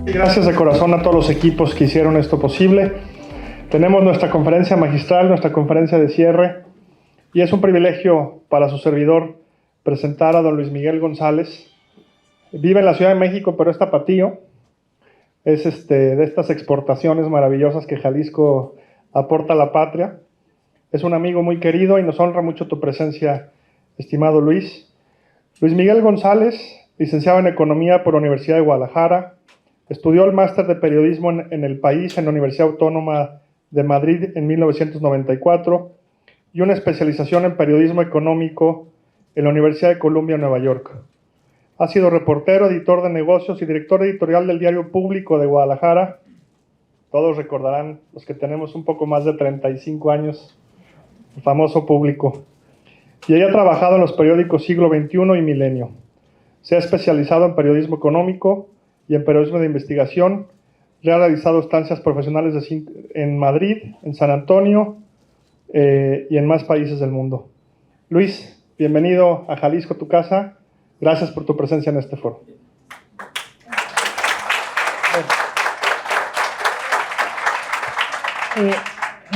Y gracias de corazón a todos los equipos que hicieron esto posible. Tenemos nuestra conferencia magistral, nuestra conferencia de cierre, y es un privilegio para su servidor presentar a don Luis Miguel González. Vive en la Ciudad de México, pero es tapatío. Es de estas exportaciones maravillosas que Jalisco aporta a la patria. Es un amigo muy querido y nos honra mucho tu presencia, estimado Luis. Luis Miguel González, licenciado en Economía por la Universidad de Guadalajara, estudió el máster de Periodismo en el país en la Universidad Autónoma de Madrid en 1994 y una especialización en Periodismo Económico en la Universidad de Columbia, Nueva York. Ha sido reportero, editor de negocios y director editorial del Diario Público de Guadalajara. Todos recordarán, los que tenemos un poco más de 35 años, el famoso Público. Y ella ha trabajado en los periódicos Siglo XXI y Milenio. Se ha especializado en periodismo económico y en periodismo de investigación. Ha realizado estancias profesionales en Madrid, en San Antonio y en más países del mundo. Luis, bienvenido a Jalisco, tu casa. Gracias por tu presencia en este foro.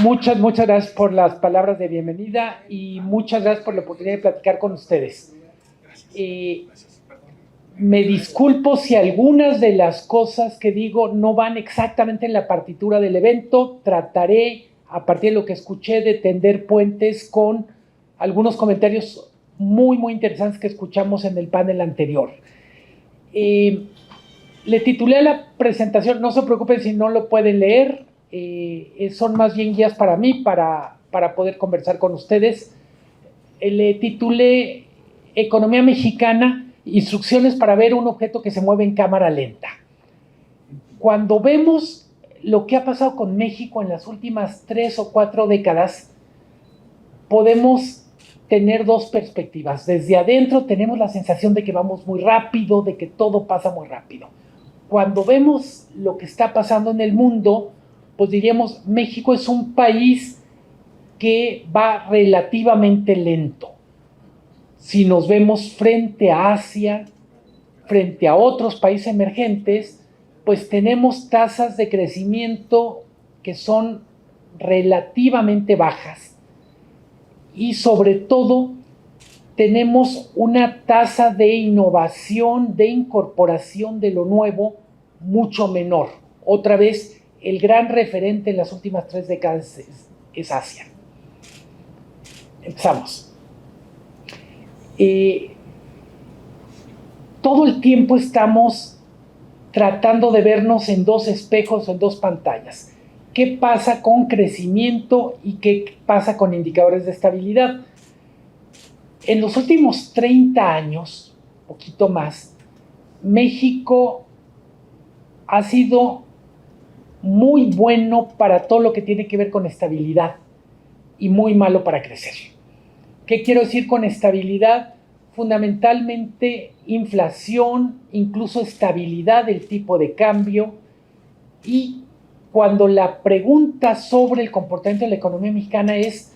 Muchas gracias por las palabras de bienvenida y muchas gracias por la oportunidad de platicar con ustedes. Me disculpo si algunas de las cosas que digo no van exactamente en la partitura del evento. Trataré, a partir de lo que escuché, de tender puentes con algunos comentarios muy interesantes que escuchamos en el panel anterior. Le titulé a la presentación, no se preocupen si no lo pueden leer, son más bien guías para mí, para poder conversar con ustedes. Le titulé Economía Mexicana, instrucciones para ver un objeto que se mueve en cámara lenta. Cuando vemos lo que ha pasado con México en las últimas 3 o 4 décadas, podemos tener dos perspectivas. Desde adentro tenemos la sensación de que vamos muy rápido, de que todo pasa muy rápido. Cuando vemos lo que está pasando en el mundo, pues diríamos, México es un país que va relativamente lento. Si nos vemos frente a Asia, frente a otros países emergentes, pues tenemos tasas de crecimiento que son relativamente bajas. Y sobre todo, tenemos una tasa de innovación, de incorporación de lo nuevo mucho menor. Otra vez, el gran referente en las últimas 3 décadas es Asia. Empezamos. Todo el tiempo estamos tratando de vernos en 2 espejos o en 2 pantallas. ¿Qué pasa con crecimiento y qué pasa con indicadores de estabilidad? En los últimos 30 años, poquito más, México ha sido muy bueno para todo lo que tiene que ver con estabilidad y muy malo para crecer. ¿Qué quiero decir con estabilidad? Fundamentalmente inflación, incluso estabilidad del tipo de cambio. Y cuando la pregunta sobre el comportamiento de la economía mexicana es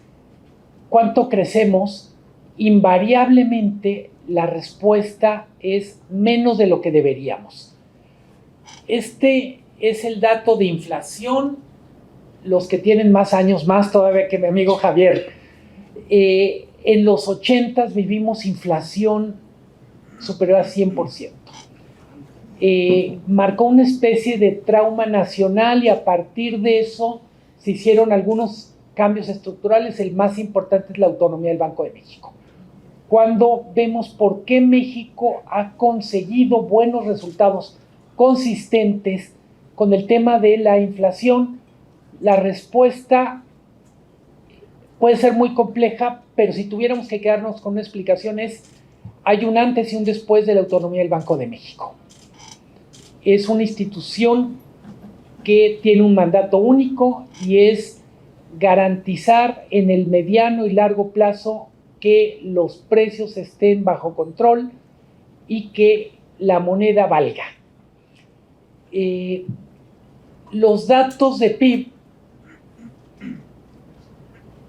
¿cuánto crecemos?, invariablemente la respuesta es menos de lo que deberíamos. Este es el dato de inflación, los que tienen más años, más todavía que mi amigo Javier. En los 80s vivimos inflación superior a 100%. Marcó una especie de trauma nacional y a partir de eso se hicieron algunos cambios estructurales. El más importante es la autonomía del Banco de México. Cuando vemos por qué México ha conseguido buenos resultados consistentes con el tema de la inflación, la respuesta puede ser muy compleja, pero si tuviéramos que quedarnos con una explicación es: hay un antes y un después de la autonomía del Banco de México. Es una institución que tiene un mandato único y es garantizar en el mediano y largo plazo que los precios estén bajo control y que la moneda valga. Los datos de PIB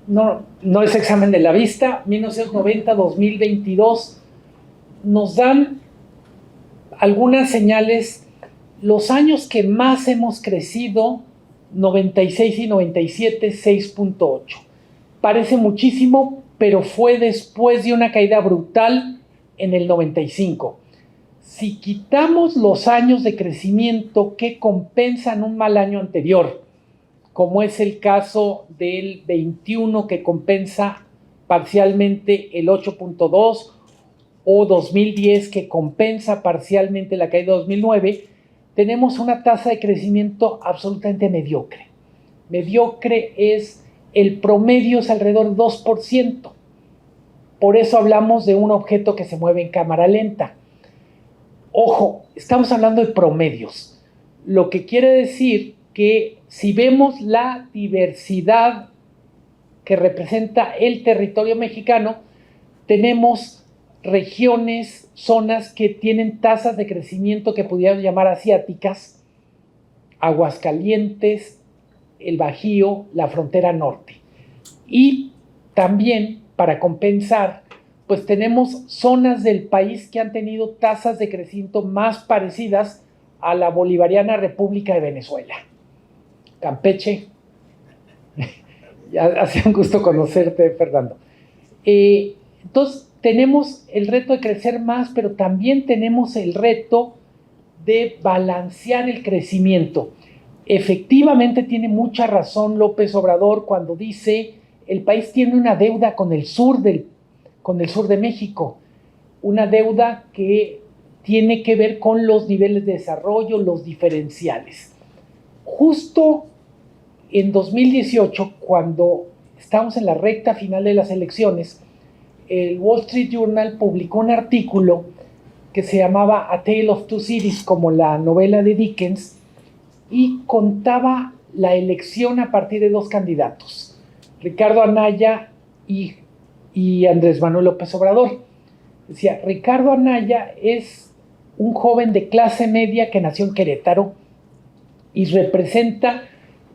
no es examen de la vista, 1990-2022 nos dan algunas señales Los años que más hemos crecido, 96 y 97, 6.8. Parece muchísimo, pero fue después de una caída brutal en el 95. Si quitamos los años de crecimiento que compensan un mal año anterior, como es el caso del 21 que compensa parcialmente el 8.2, o 2010 que compensa parcialmente la caída de 2009, tenemos una tasa de crecimiento absolutamente mediocre. Mediocre es, el promedio es alrededor del 2%. Por eso hablamos de un objeto que se mueve en cámara lenta. Ojo, estamos hablando de promedios, lo que quiere decir que si vemos la diversidad que representa el territorio mexicano, tenemos regiones, zonas que tienen tasas de crecimiento que pudiéramos llamar asiáticas, Aguascalientes, el Bajío, la frontera norte. Y también, para compensar, pues tenemos zonas del país que han tenido tasas de crecimiento más parecidas a la bolivariana República de Venezuela. Campeche. Ya hace un gusto conocerte, Fernando. Entonces, tenemos el reto de crecer más, pero también tenemos el reto de balancear el crecimiento. Efectivamente, tiene mucha razón López Obrador cuando dice el país tiene una deuda con el sur de México, una deuda que tiene que ver con los niveles de desarrollo, los diferenciales. Justo en 2018, cuando estamos en la recta final de las elecciones, el Wall Street Journal publicó un artículo que se llamaba A Tale of Two Cities, como la novela de Dickens, y contaba la elección a partir de dos candidatos, Ricardo Anaya y Andrés Manuel López Obrador. Decía, Ricardo Anaya es un joven de clase media que nació en Querétaro y representa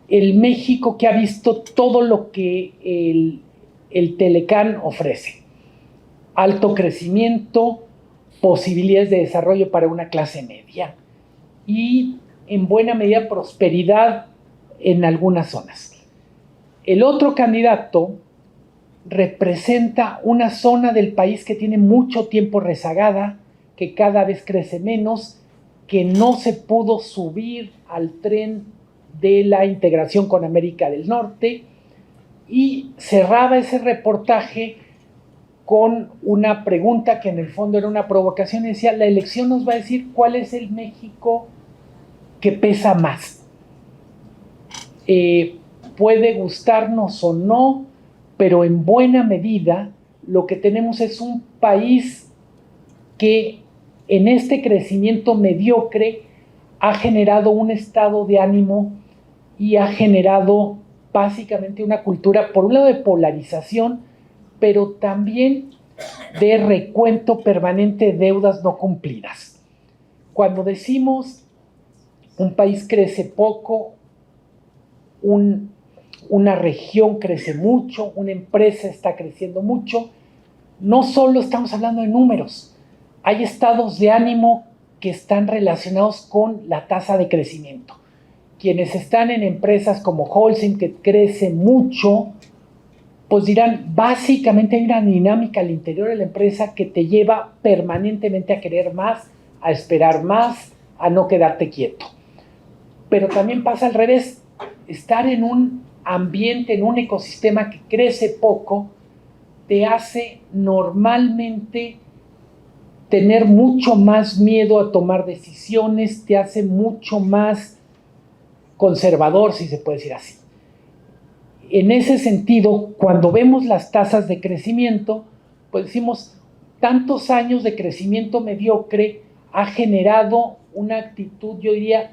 el México que ha visto todo lo que el Telecán ofrece. Alto crecimiento, posibilidades de desarrollo para una clase media y en buena medida prosperidad en algunas zonas. El otro candidato representa una zona del país que tiene mucho tiempo rezagada, que cada vez crece menos, que no se pudo subir al tren de la integración con América del Norte, y cerraba ese reportaje con una pregunta que en el fondo era una provocación y decía, la elección nos va a decir cuál es el México que pesa más. Puede gustarnos o no, pero en buena medida lo que tenemos es un país que en este crecimiento mediocre ha generado un estado de ánimo y ha generado básicamente una cultura, por un lado, de polarización, pero también de recuento permanente de deudas no cumplidas. Cuando decimos un país crece poco, una región crece mucho, una empresa está creciendo mucho, no solo estamos hablando de números, hay estados de ánimo que están relacionados con la tasa de crecimiento. Quienes están en empresas como Holcim, que crece mucho, pues dirán, básicamente hay una dinámica al interior de la empresa que te lleva permanentemente a querer más, a esperar más, a no quedarte quieto. Pero también pasa al revés, estar en un ambiente, en un ecosistema que crece poco, te hace normalmente tener mucho más miedo a tomar decisiones, te hace mucho más conservador, si se puede decir así. En ese sentido, cuando vemos las tasas de crecimiento, pues decimos, tantos años de crecimiento mediocre ha generado una actitud, yo diría,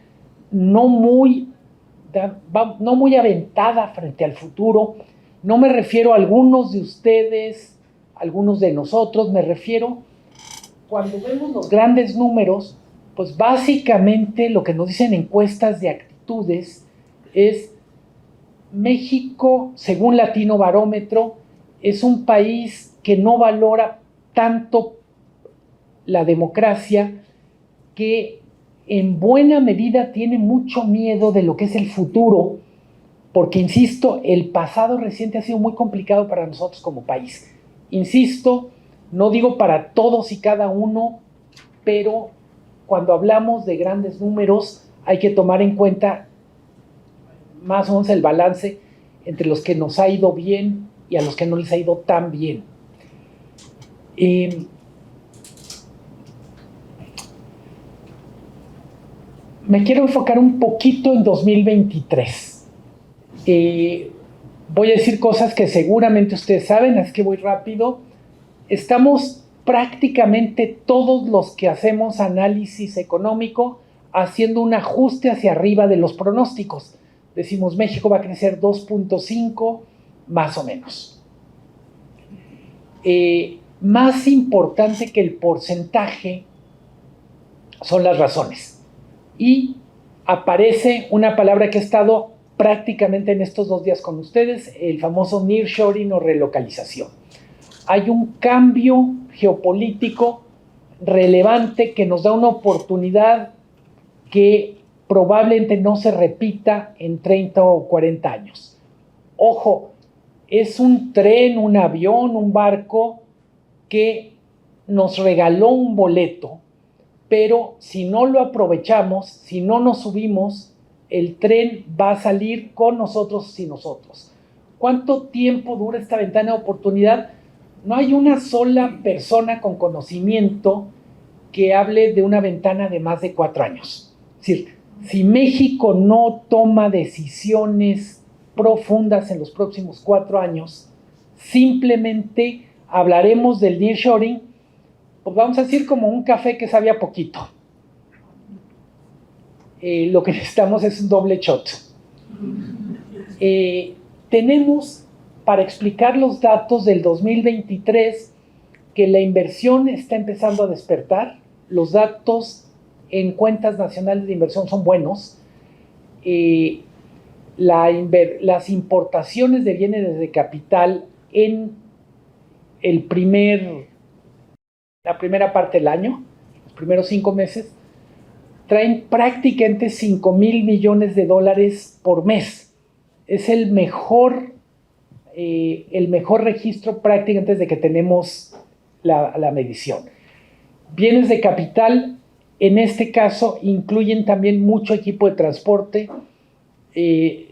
no muy aventada frente al futuro. No me refiero a algunos de ustedes, algunos de nosotros, me refiero, cuando vemos los grandes números, pues básicamente lo que nos dicen encuestas de actitudes es México, según Latino Barómetro, es un país que no valora tanto la democracia, que en buena medida tiene mucho miedo de lo que es el futuro, porque, insisto, el pasado reciente ha sido muy complicado para nosotros como país. Insisto, no digo para todos y cada uno, pero cuando hablamos de grandes números hay que tomar en cuenta más o menos el balance entre los que nos ha ido bien y a los que no les ha ido tan bien. Me quiero enfocar un poquito en 2023. Voy a decir cosas que seguramente ustedes saben, así que voy rápido. Estamos prácticamente todos los que hacemos análisis económico haciendo un ajuste hacia arriba de los pronósticos. Decimos, México va a crecer 2.5, más o menos. Más importante que el porcentaje son las razones. Y aparece una palabra que ha estado prácticamente en estos 2 días con ustedes, el famoso nearshoring o relocalización. Hay un cambio geopolítico relevante que nos da una oportunidad que probablemente no se repita en 30 o 40 años. Ojo, es un tren, un avión, un barco que nos regaló un boleto, pero si no lo aprovechamos, si no nos subimos, el tren va a salir con nosotros y nosotros. ¿Cuánto tiempo dura esta ventana de oportunidad? No hay una sola persona con conocimiento que hable de una ventana de más de 4 años. Es decir, si México no toma decisiones profundas en los próximos 4 años, simplemente hablaremos del nearshoring, pues vamos a decir como un café que sabe a poquito. Lo que necesitamos es un doble shot. Tenemos, para explicar los datos del 2023, que la inversión está empezando a despertar. Los datos en cuentas nacionales de inversión son buenos. Las importaciones de bienes de capital en la primera parte del año, los primeros 5 meses, traen prácticamente $5,000 millones por mes. Es el mejor registro prácticamente desde que tenemos la medición. Bienes de capital, en este caso, incluyen también mucho equipo de transporte,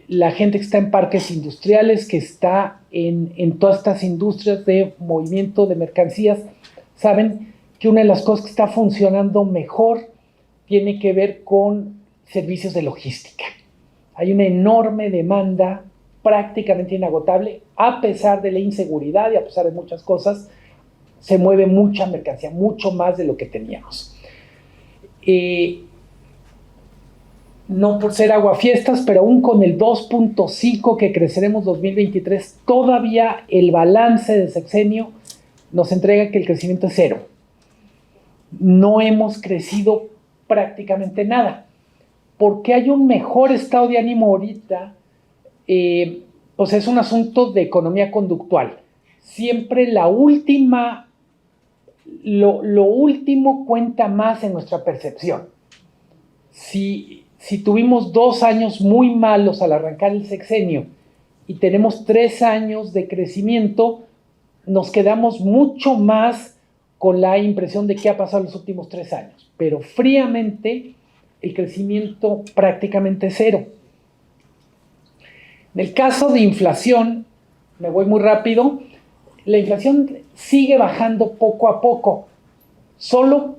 la gente que está en parques industriales, que está en todas estas industrias de movimiento de mercancías, saben que una de las cosas que está funcionando mejor tiene que ver con servicios de logística. Hay una enorme demanda prácticamente inagotable, a pesar de la inseguridad y a pesar de muchas cosas, se mueve mucha mercancía, mucho más de lo que teníamos. No por ser aguafiestas, pero aún con el 2.5 que creceremos 2023, todavía el balance del sexenio nos entrega que el crecimiento es 0. No hemos crecido prácticamente nada. Porque hay un mejor estado de ánimo ahorita, pues es un asunto de economía conductual. Siempre lo último cuenta más en nuestra percepción. Si tuvimos 2 años muy malos al arrancar el sexenio y tenemos 3 años de crecimiento, nos quedamos mucho más con la impresión de qué ha pasado en los últimos 3 años. Pero fríamente, el crecimiento prácticamente 0. En el caso de inflación, me voy muy rápido, la inflación sigue bajando poco a poco, solo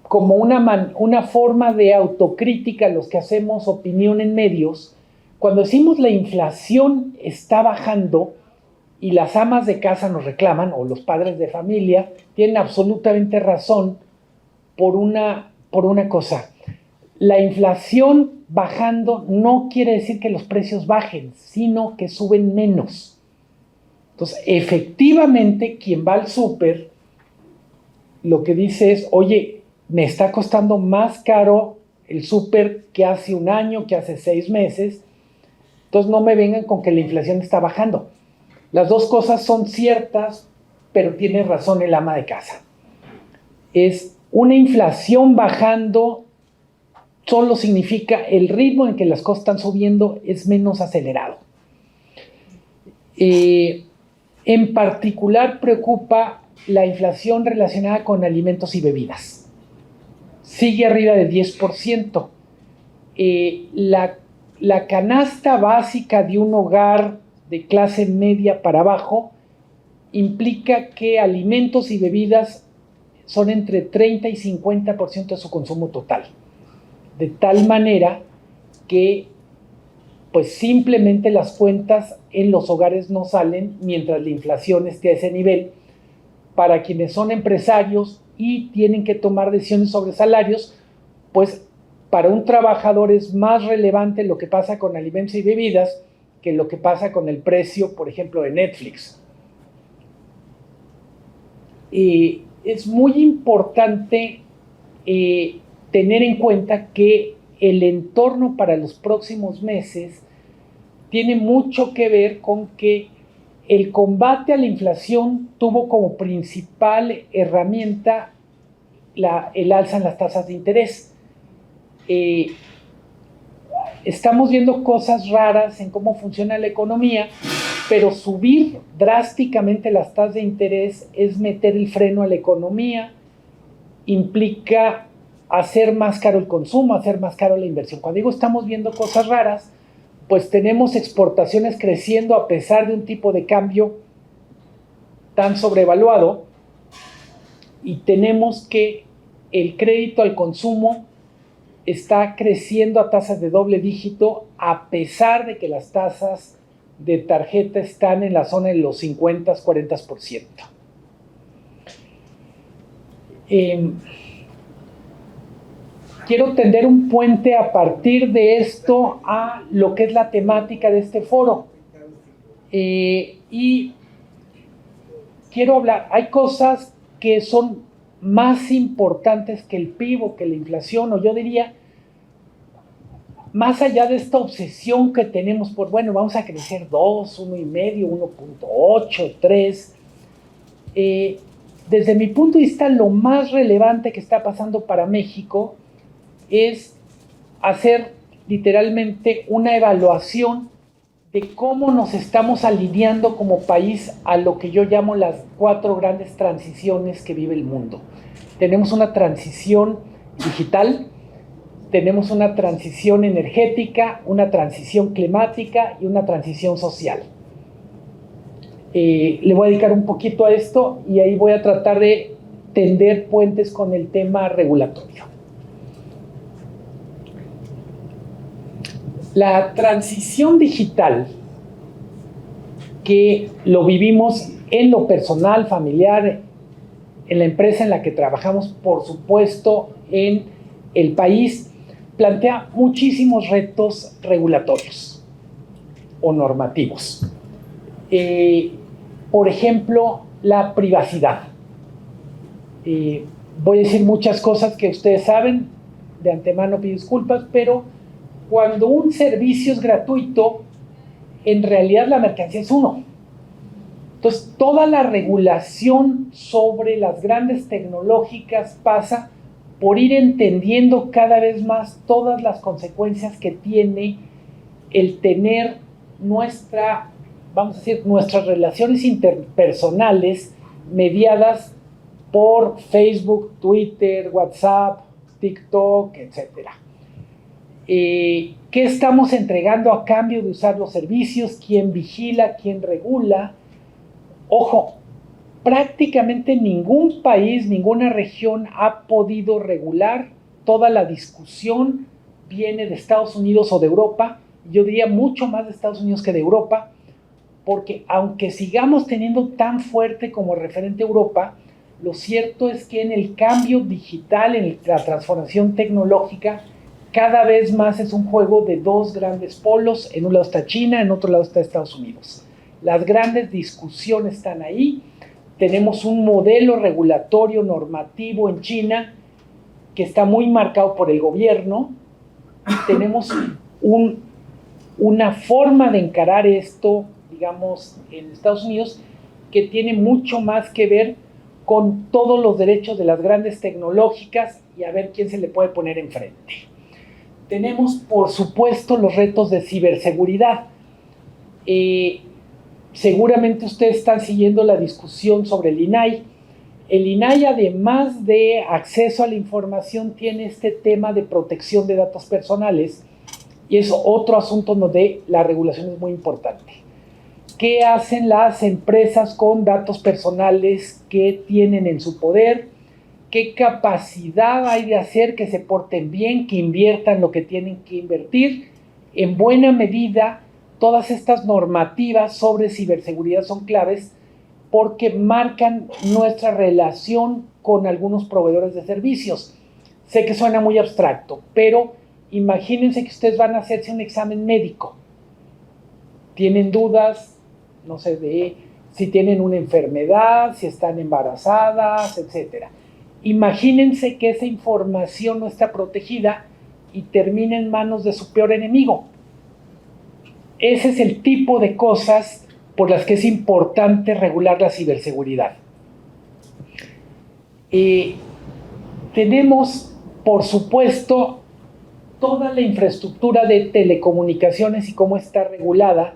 como una forma de autocrítica los que hacemos opinión en medios. Cuando decimos la inflación está bajando y las amas de casa nos reclaman, o los padres de familia, tienen absolutamente razón por una cosa. La inflación bajando no quiere decir que los precios bajen, sino que suben menos. Entonces, efectivamente, quien va al súper, lo que dice es, oye, me está costando más caro el súper que hace 1 año, que hace 6 meses, entonces no me vengan con que la inflación está bajando. Las dos cosas son ciertas, pero tiene razón el ama de casa. Es una inflación bajando solo significa el ritmo en que las cosas están subiendo es menos acelerado. En particular preocupa la inflación relacionada con alimentos y bebidas. Sigue arriba del 10%. La canasta básica de un hogar de clase media para abajo implica que alimentos y bebidas son entre 30 y 50% de su consumo total. De tal manera que pues simplemente las cuentas en los hogares no salen mientras la inflación esté a ese nivel. Para quienes son empresarios y tienen que tomar decisiones sobre salarios, pues para un trabajador es más relevante lo que pasa con alimentos y bebidas que lo que pasa con el precio, por ejemplo, de Netflix. Es muy importante tener en cuenta que el entorno para los próximos meses tiene mucho que ver con que el combate a la inflación tuvo como principal herramienta el alza en las tasas de interés. Estamos viendo cosas raras en cómo funciona la economía, pero subir drásticamente las tasas de interés es meter el freno a la economía, implica hacer más caro el consumo, hacer más caro la inversión. Cuando digo estamos viendo cosas raras, pues tenemos exportaciones creciendo a pesar de un tipo de cambio tan sobrevaluado, y tenemos que el crédito al consumo está creciendo a tasas de doble dígito a pesar de que las tasas de tarjeta están en la zona de los 50-40%. Quiero tender un puente a partir de esto a lo que es la temática de este foro. Y quiero hablar, hay cosas que son más importantes que el PIB o que la inflación, o yo diría, más allá de esta obsesión que tenemos por, bueno, vamos a crecer 2, 1,5, 1,8, 3. Desde mi punto de vista, lo más relevante que está pasando para México es hacer literalmente una evaluación de cómo nos estamos alineando como país a lo que yo llamo las 4 grandes transiciones que vive el mundo. Tenemos una transición digital, tenemos una transición energética, una transición climática y una transición social. Le voy a dedicar un poquito a esto y ahí voy a tratar de tender puentes con el tema regulatorio. La transición digital, que lo vivimos en lo personal, familiar, en la empresa en la que trabajamos, por supuesto, en el país, plantea muchísimos retos regulatorios o normativos. Por ejemplo, la privacidad. Voy a decir muchas cosas que ustedes saben, de antemano pido disculpas, pero cuando un servicio es gratuito, en realidad la mercancía es uno. Entonces, toda la regulación sobre las grandes tecnológicas pasa por ir entendiendo cada vez más todas las consecuencias que tiene el tener nuestras relaciones interpersonales mediadas por Facebook, Twitter, WhatsApp, TikTok, etcétera. ¿Qué estamos entregando a cambio de usar los servicios? ¿Quién vigila? ¿Quién regula? Ojo, prácticamente ningún país, ninguna región ha podido regular. Toda la discusión viene de Estados Unidos o de Europa. Yo diría mucho más de Estados Unidos que de Europa, porque aunque sigamos teniendo tan fuerte como referente Europa, lo cierto es que en el cambio digital, en la transformación tecnológica, cada vez más es un juego de 2 grandes polos. En un lado está China, en otro lado está Estados Unidos. Las grandes discusiones están ahí. Tenemos un modelo regulatorio normativo en China que está muy marcado por el gobierno. Tenemos una forma de encarar esto, digamos, en Estados Unidos, que tiene mucho más que ver con todos los derechos de las grandes tecnológicas y a ver quién se le puede poner enfrente. Tenemos, por supuesto, los retos de ciberseguridad. Seguramente ustedes están siguiendo la discusión sobre el INAI. El INAI, además de acceso a la información, tiene este tema de protección de datos personales, y es otro asunto donde la regulación es muy importante. ¿Qué hacen las empresas con datos personales que tienen en su poder? ¿Qué capacidad hay de hacer que se porten bien, que inviertan lo que tienen que invertir? En buena medida, todas estas normativas sobre ciberseguridad son claves porque marcan nuestra relación con algunos proveedores de servicios. Sé que suena muy abstracto, pero imagínense que ustedes van a hacerse un examen médico. Tienen dudas, no sé, de si tienen una enfermedad, si están embarazadas, etc. Imagínense que esa información no está protegida y termina en manos de su peor enemigo. Ese es el tipo de cosas por las que es importante regular la ciberseguridad. Tenemos, por supuesto, toda la infraestructura de telecomunicaciones y cómo está regulada.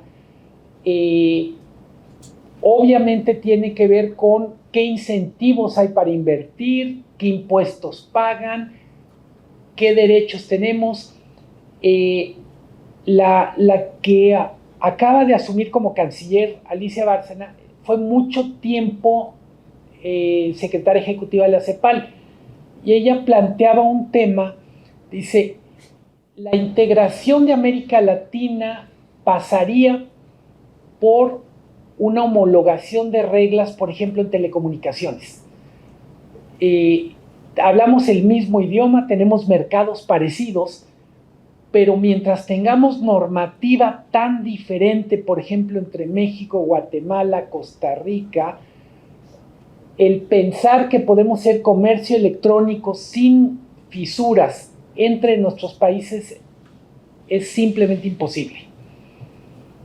Obviamente tiene que ver con qué incentivos hay para invertir, qué impuestos pagan, qué derechos tenemos. La que acaba de asumir como canciller, Alicia Bárcena, fue mucho tiempo secretaria ejecutiva de la CEPAL, y ella planteaba un tema, dice, la integración de América Latina pasaría por una homologación de reglas, por ejemplo, en telecomunicaciones. Hablamos el mismo idioma, tenemos mercados parecidos, pero mientras tengamos normativa tan diferente, por ejemplo, entre México, Guatemala, Costa Rica, el pensar que podemos hacer comercio electrónico sin fisuras entre nuestros países es simplemente imposible.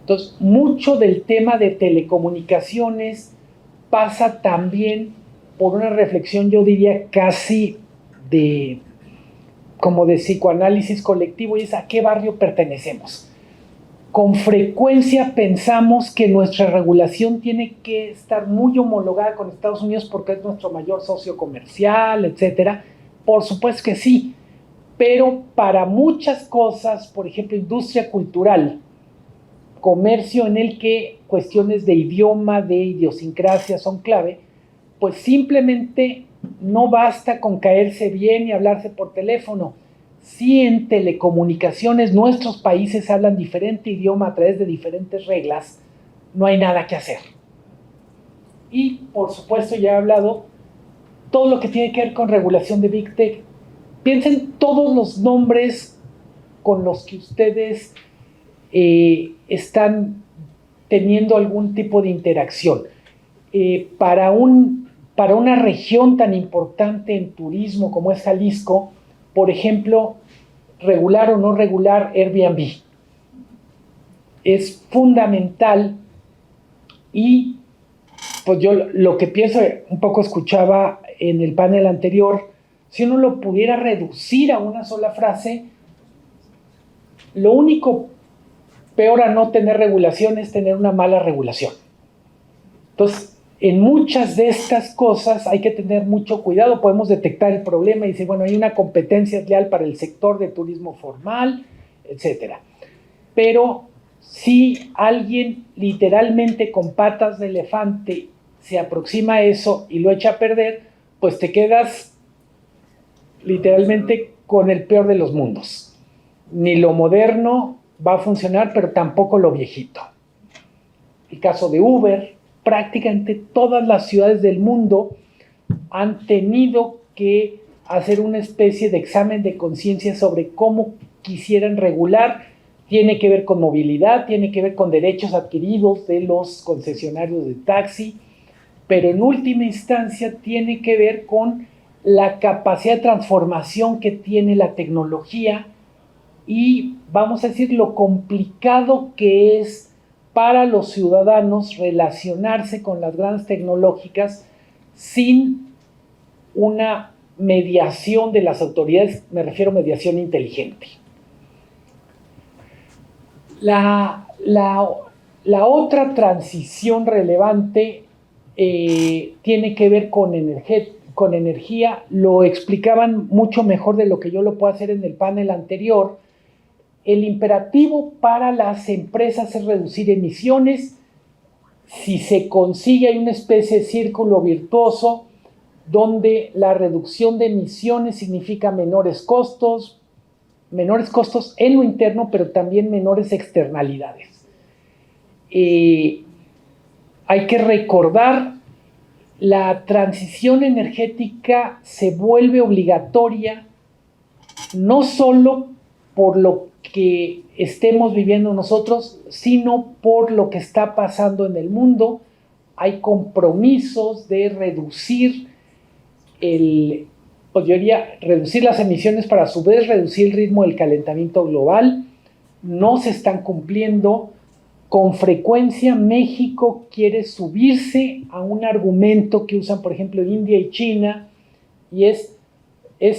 Entonces, mucho del tema de telecomunicaciones pasa también por una reflexión, yo diría, casi como de psicoanálisis colectivo, y es a qué barrio pertenecemos. Con frecuencia pensamos que nuestra regulación tiene que estar muy homologada con Estados Unidos porque es nuestro mayor socio comercial, etc. Por supuesto que sí, pero para muchas cosas, por ejemplo, industria cultural, comercio en el que cuestiones de idioma, de idiosincrasia son clave, pues simplemente no basta con caerse bien y hablarse por teléfono. Si en telecomunicaciones nuestros países hablan diferente idioma a través de diferentes reglas, no hay nada que hacer. Y, por supuesto, ya he hablado todo lo que tiene que ver con regulación de Big Tech. Piensen todos los nombres con los que ustedes están teniendo algún tipo de interacción. Para una región tan importante en turismo como es Jalisco, por ejemplo, regular o no regular Airbnb es fundamental. Y pues yo lo que pienso, un poco escuchaba en el panel anterior, si uno lo pudiera reducir a una sola frase, lo único peor a no tener regulación es tener una mala regulación. Entonces, en muchas de estas cosas hay que tener mucho cuidado. Podemos detectar el problema y decir, bueno, hay una competencia desleal para el sector de turismo formal, etc. Pero si alguien literalmente con patas de elefante se aproxima a eso y lo echa a perder, pues te quedas literalmente con el peor de los mundos. Ni lo moderno va a funcionar, pero tampoco lo viejito. El caso de Uber, prácticamente todas las ciudades del mundo han tenido que hacer una especie de examen de conciencia sobre cómo quisieran regular. Tiene que ver con movilidad, tiene que ver con derechos adquiridos de los concesionarios de taxi, pero en última instancia tiene que ver con la capacidad de transformación que tiene la tecnología y, vamos a decir, lo complicado que es para los ciudadanos relacionarse con las grandes tecnológicas sin una mediación de las autoridades, me refiero a mediación inteligente. La otra transición relevante tiene que ver con energía. Lo explicaban mucho mejor de lo que yo lo puedo hacer en el panel anterior. El imperativo para las empresas es reducir emisiones. Si se consigue, hay una especie de círculo virtuoso donde la reducción de emisiones significa menores costos en lo interno, pero también menores externalidades. Hay que recordar, la transición energética se vuelve obligatoria no solo por lo que estemos viviendo nosotros, sino por lo que está pasando en el mundo. Hay compromisos de reducir reducir las emisiones para a su vez reducir el ritmo del calentamiento global. No se están cumpliendo. Con frecuencia México quiere subirse a un argumento que usan, por ejemplo, India y China, y es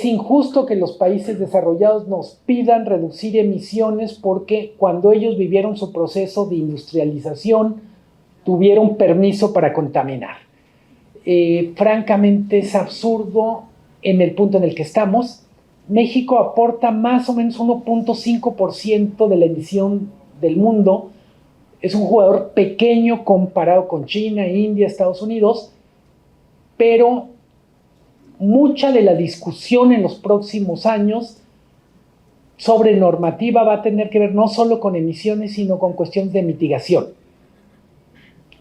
injusto que los países desarrollados nos pidan reducir emisiones porque cuando ellos vivieron su proceso de industrialización tuvieron permiso para contaminar. Francamente es absurdo en el punto en el que estamos. México aporta más o menos 1.5% de la emisión del mundo. Es un jugador pequeño comparado con China, India, Estados Unidos, pero mucha de la discusión en los próximos años sobre normativa va a tener que ver no solo con emisiones, sino con cuestiones de mitigación.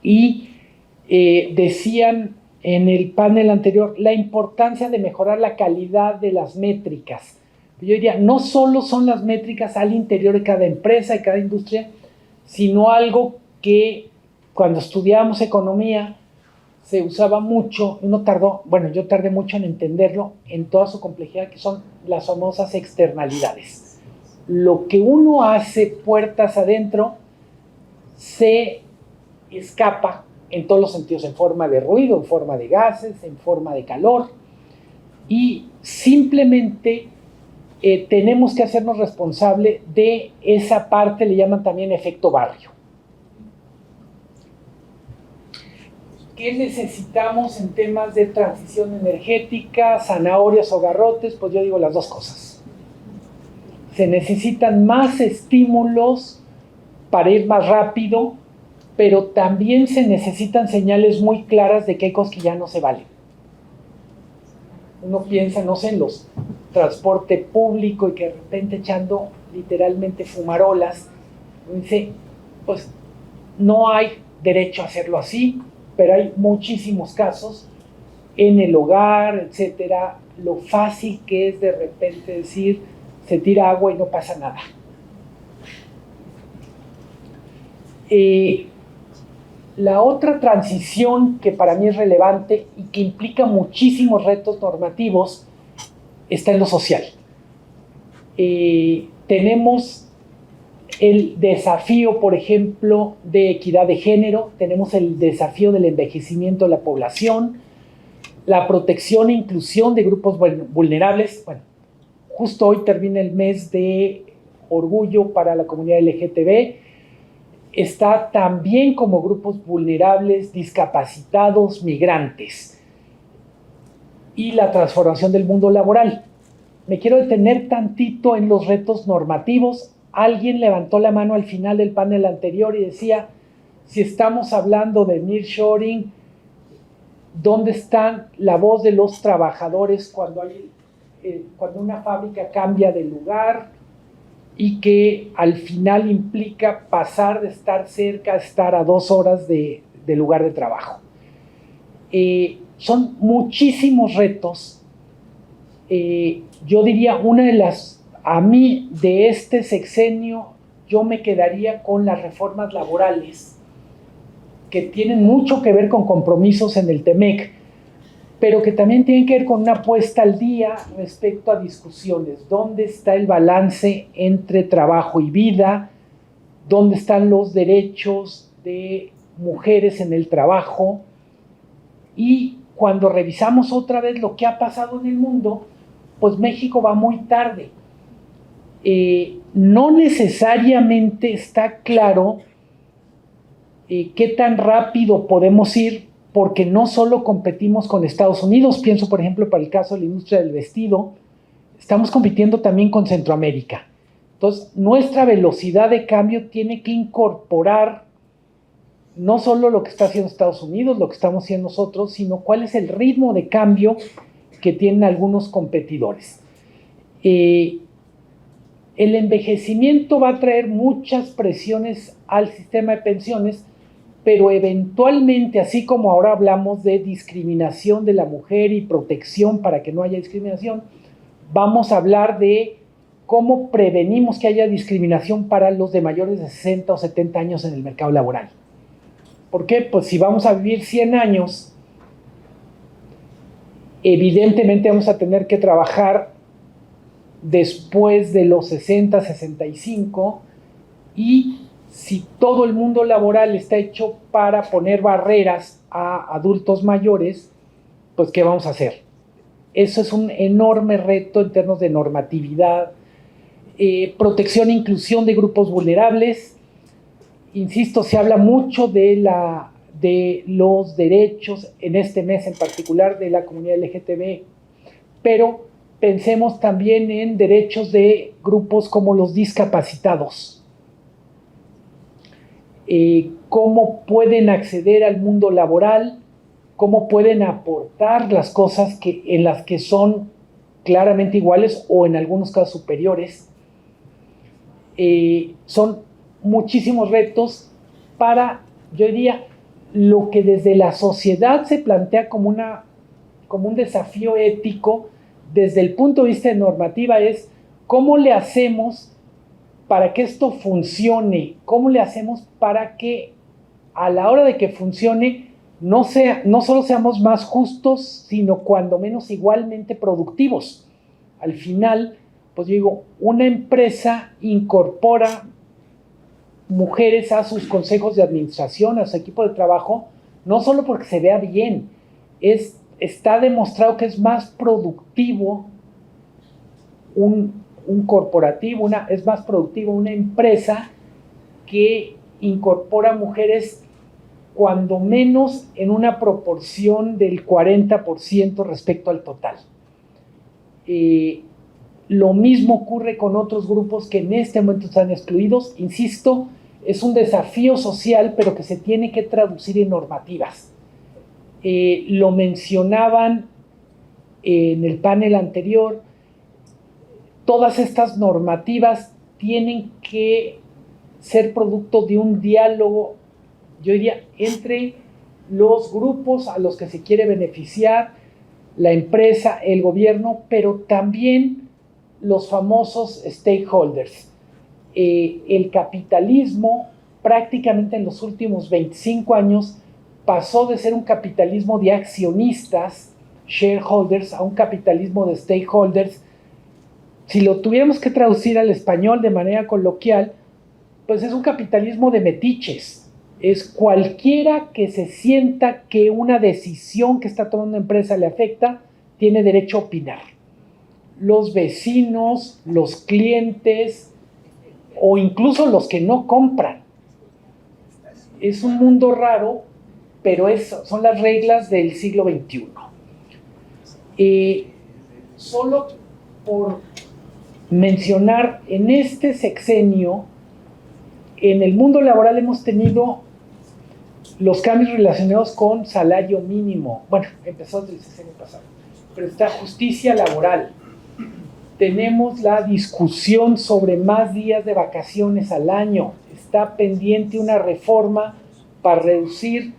Y decían en el panel anterior la importancia de mejorar la calidad de las métricas. Yo diría, no solo son las métricas al interior de cada empresa, de cada industria, sino algo que cuando estudiábamos economía se usaba mucho, yo tardé mucho en entenderlo en toda su complejidad, que son las famosas externalidades. Lo que uno hace puertas adentro se escapa en todos los sentidos, en forma de ruido, en forma de gases, en forma de calor, y simplemente tenemos que hacernos responsable de esa parte, le llaman también efecto barrio. ¿Qué necesitamos en temas de transición energética, zanahorias o garrotes? Pues yo digo las dos cosas. Se necesitan más estímulos para ir más rápido, pero también se necesitan señales muy claras de que hay cosas que ya no se valen. Uno piensa, no sé, en los transporte público y que de repente echando literalmente fumarolas, dice, pues no hay derecho a hacerlo así, pero hay muchísimos casos en el hogar, etcétera, lo fácil que es de repente decir, se tira agua y no pasa nada. La otra transición que para mí es relevante y que implica muchísimos retos normativos está en lo social. Tenemos el desafío, por ejemplo, de equidad de género, tenemos el desafío del envejecimiento de la población, la protección e inclusión de grupos vulnerables. Bueno, justo hoy termina el mes de orgullo para la comunidad LGTB. Está también como grupos vulnerables, discapacitados, migrantes. Y la transformación del mundo laboral. Me quiero detener tantito en los retos normativos. Alguien levantó la mano al final del panel anterior y decía, si estamos hablando de nearshoring, ¿dónde está la voz de los trabajadores cuando una fábrica cambia de lugar y que al final implica pasar de estar cerca a estar a 2 horas de lugar de trabajo? Son muchísimos retos. Yo diría, a mí de este sexenio, yo me quedaría con las reformas laborales, que tienen mucho que ver con compromisos en el TEMEC, pero que también tienen que ver con una puesta al día respecto a discusiones. ¿Dónde está el balance entre trabajo y vida? ¿Dónde están los derechos de mujeres en el trabajo? Y cuando revisamos otra vez lo que ha pasado en el mundo, pues México va muy tarde. No necesariamente está claro qué tan rápido podemos ir, porque no solo competimos con Estados Unidos, pienso por ejemplo para el caso de la industria del vestido, estamos compitiendo también con Centroamérica. Entonces, nuestra velocidad de cambio tiene que incorporar no solo lo que está haciendo Estados Unidos, lo que estamos haciendo nosotros, sino cuál es el ritmo de cambio que tienen algunos competidores. El envejecimiento va a traer muchas presiones al sistema de pensiones, pero eventualmente, así como ahora hablamos de discriminación de la mujer y protección para que no haya discriminación, vamos a hablar de cómo prevenimos que haya discriminación para los de mayores de 60 o 70 años en el mercado laboral. ¿Por qué? Pues si vamos a vivir 100 años, evidentemente vamos a tener que trabajar después de los 60, 65, y si todo el mundo laboral está hecho para poner barreras a adultos mayores, pues ¿qué vamos a hacer? Eso es un enorme reto en términos de normatividad, protección e inclusión de grupos vulnerables. Insisto, se habla mucho de los derechos, en este mes en particular, de la comunidad LGTB, pero pensemos también en derechos de grupos como los discapacitados. Cómo pueden acceder al mundo laboral, cómo pueden aportar las cosas en las que son claramente iguales o en algunos casos superiores. Son muchísimos retos para, yo diría, lo que desde la sociedad se plantea como un desafío ético, desde el punto de vista de normativa, es cómo le hacemos para que esto funcione, cómo le hacemos para que a la hora de que funcione no solo seamos más justos, sino cuando menos igualmente productivos. Al final, pues yo digo, una empresa incorpora mujeres a sus consejos de administración, a su equipo de trabajo, no solo porque se vea bien, está demostrado que es más productivo un corporativo, es más productivo una empresa que incorpora mujeres cuando menos en una proporción del 40% respecto al total. Lo mismo ocurre con otros grupos que en este momento están excluidos. Insisto, es un desafío social, pero que se tiene que traducir en normativas. Lo mencionaban en el panel anterior, todas estas normativas tienen que ser producto de un diálogo, yo diría, entre los grupos a los que se quiere beneficiar, la empresa, el gobierno, pero también los famosos stakeholders. El capitalismo prácticamente en los últimos 25 años pasó de ser un capitalismo de accionistas, shareholders, a un capitalismo de stakeholders. Si lo tuviéramos que traducir al español de manera coloquial, pues es un capitalismo de metiches. Es cualquiera que se sienta que una decisión que está tomando una empresa le afecta, tiene derecho a opinar. Los vecinos, los clientes o incluso los que no compran. Es un mundo raro, pero son las reglas del siglo XXI. Solo por mencionar, en este sexenio, en el mundo laboral hemos tenido los cambios relacionados con salario mínimo. Bueno, empezó desde el sexenio pasado, pero está justicia laboral. Tenemos la discusión sobre más días de vacaciones al año. Está pendiente una reforma para reducir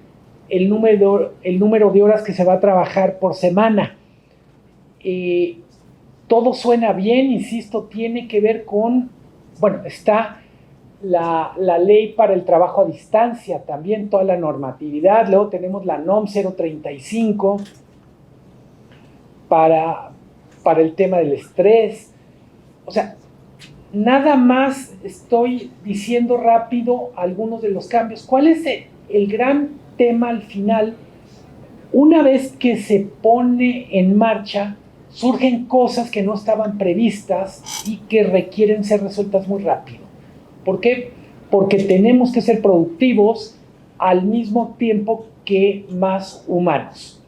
el número de horas que se va a trabajar por semana. Todo suena bien, insisto, tiene que ver con, bueno, está la ley para el trabajo a distancia, también toda la normatividad. Luego tenemos la NOM 035 para el tema del estrés. O sea, nada más estoy diciendo rápido algunos de los cambios. ¿Cuál es el gran tema al final? Una vez que se pone en marcha, surgen cosas que no estaban previstas y que requieren ser resueltas muy rápido. ¿Por qué? Porque tenemos que ser productivos al mismo tiempo que más humanos.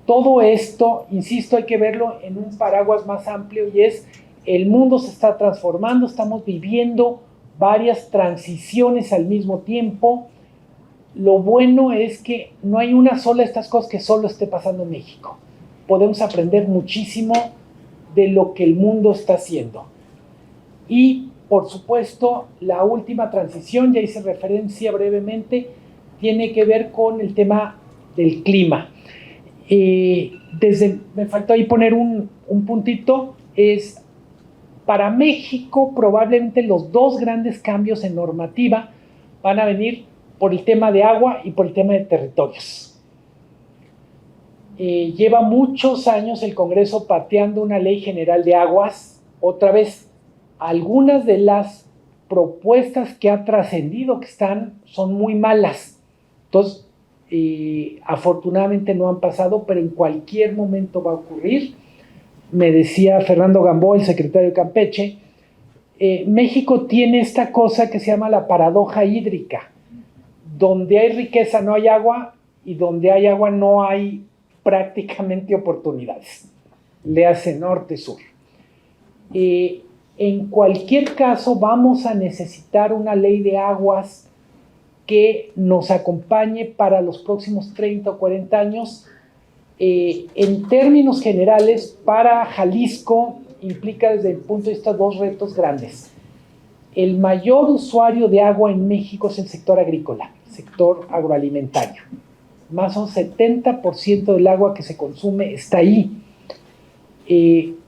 Todo esto, insisto, hay que verlo en un paraguas más amplio, y es: el mundo se está transformando, estamos viviendo varias transiciones al mismo tiempo. Lo bueno es que no hay una sola de estas cosas que solo esté pasando en México. Podemos aprender muchísimo de lo que el mundo está haciendo. Y, por supuesto, la última transición, ya hice referencia brevemente, tiene que ver con el tema del clima. Me faltó ahí poner un puntito. Para México, probablemente los dos grandes cambios en normativa van a venir por el tema de agua y por el tema de territorios. Lleva muchos años el Congreso pateando una ley general de aguas. Otra vez, algunas de las propuestas que ha trascendido son muy malas. Entonces, afortunadamente no han pasado, pero en cualquier momento va a ocurrir. Me decía Fernando Gamboa, el secretario de Campeche, México tiene esta cosa que se llama la paradoja hídrica. Donde hay riqueza no hay agua, y donde hay agua no hay prácticamente oportunidades. Le hace norte-sur. En cualquier caso, vamos a necesitar una ley de aguas que nos acompañe para los próximos 30 o 40 años. En términos generales, para Jalisco implica, desde el punto de vista, dos retos grandes. El mayor usuario de agua en México es el sector agrícola, el sector agroalimentario. Más o menos 70% del agua que se consume está ahí.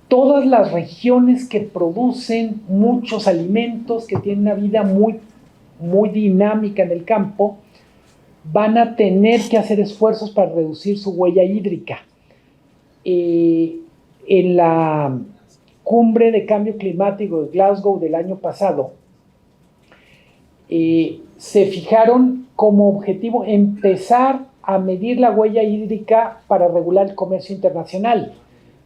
Todas las regiones que producen muchos alimentos, que tienen una vida muy, muy dinámica en el campo, van a tener que hacer esfuerzos para reducir su huella hídrica. En la cumbre de cambio climático de Glasgow del año pasado, se fijaron como objetivo empezar a medir la huella hídrica para regular el comercio internacional,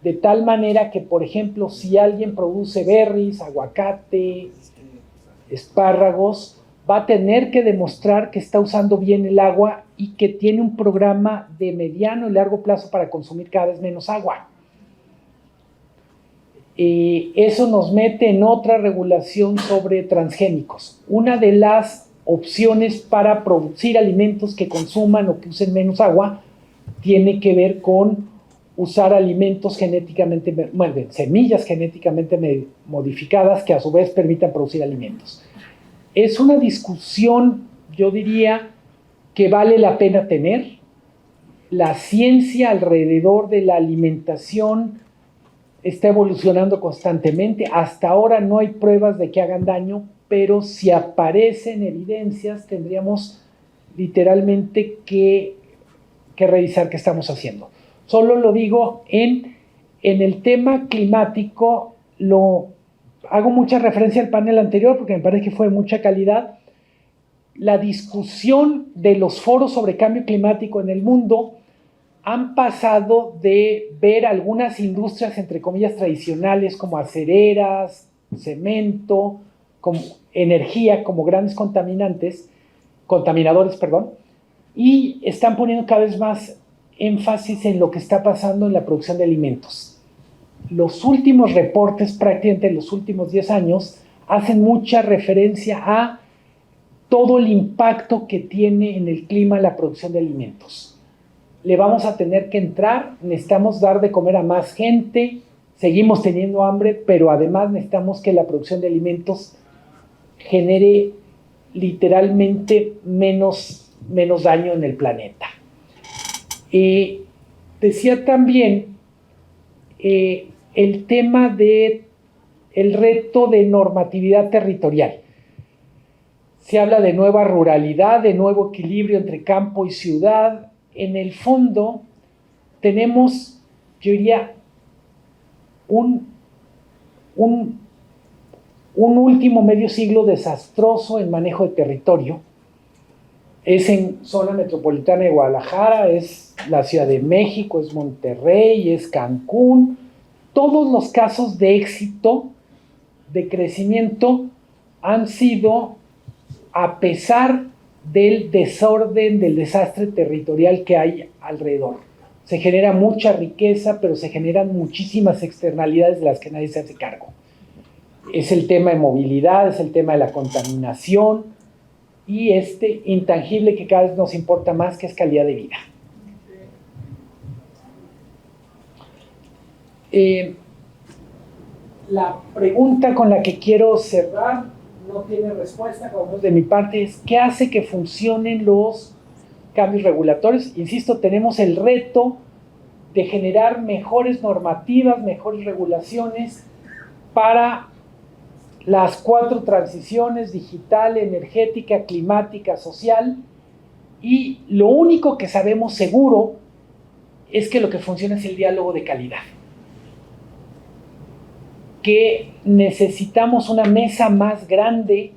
de tal manera que, por ejemplo, si alguien produce berries, aguacate, espárragos, va a tener que demostrar que está usando bien el agua y que tiene un programa de mediano y largo plazo para consumir cada vez menos agua. Eso nos mete en otra regulación sobre transgénicos. Una de las opciones para producir alimentos que consuman o que usen menos agua tiene que ver con usar alimentos semillas genéticamente modificadas que a su vez permitan producir alimentos. Es una discusión, yo diría, que vale la pena tener. La ciencia alrededor de la alimentación está evolucionando constantemente. Hasta ahora no hay pruebas de que hagan daño, pero si aparecen evidencias, tendríamos literalmente que revisar qué estamos haciendo. Solo lo digo en el tema climático. Hago mucha referencia al panel anterior porque me parece que fue de mucha calidad. La discusión de los foros sobre cambio climático en el mundo han pasado de ver algunas industrias, entre comillas, tradicionales, como acereras, cemento, como energía, como grandes contaminadores, y están poniendo cada vez más énfasis en lo que está pasando en la producción de alimentos. Los últimos reportes, prácticamente los últimos 10 años, hacen mucha referencia a todo el impacto que tiene en el clima la producción de alimentos. Le vamos a tener que entrar, necesitamos dar de comer a más gente, seguimos teniendo hambre, pero además necesitamos que la producción de alimentos genere literalmente menos daño en el planeta. Decía también el tema del reto de normatividad territorial. Se habla de nueva ruralidad, de nuevo equilibrio entre campo y ciudad. En el fondo tenemos, yo diría, un último medio siglo desastroso en manejo de territorio. Es en zona metropolitana de Guadalajara, es la Ciudad de México, es Monterrey, es Cancún, todos los casos de éxito, de crecimiento, han sido a pesar del desorden, del desastre territorial que hay alrededor. Se genera mucha riqueza, pero se generan muchísimas externalidades de las que nadie se hace cargo. Es el tema de movilidad, es el tema de la contaminación y este intangible que cada vez nos importa más, que es calidad de vida. La pregunta con la que quiero cerrar no tiene respuesta, como de mi parte, es ¿qué hace que funcionen los cambios regulatorios? Insisto, tenemos el reto de generar mejores normativas, mejores regulaciones para las 4 transiciones: digital, energética, climática, social, y lo único que sabemos seguro es que lo que funciona es el diálogo de calidad, que necesitamos una mesa más grande,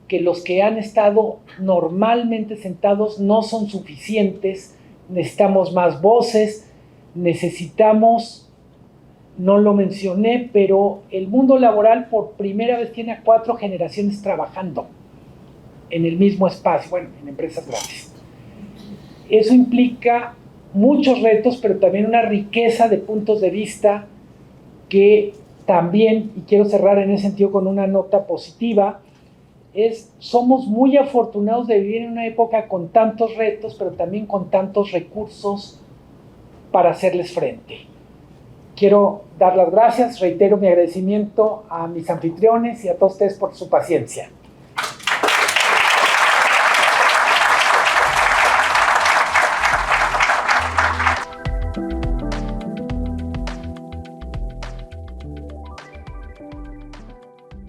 que los que han estado normalmente sentados no son suficientes, necesitamos más voces, necesitamos, no lo mencioné, pero el mundo laboral por primera vez tiene a 4 generaciones trabajando en el mismo espacio, bueno, en empresas grandes. Eso implica muchos retos, pero también una riqueza de puntos de vista que también, y quiero cerrar en ese sentido con una nota positiva, somos muy afortunados de vivir en una época con tantos retos, pero también con tantos recursos para hacerles frente. Quiero dar las gracias, reitero mi agradecimiento a mis anfitriones y a todos ustedes por su paciencia.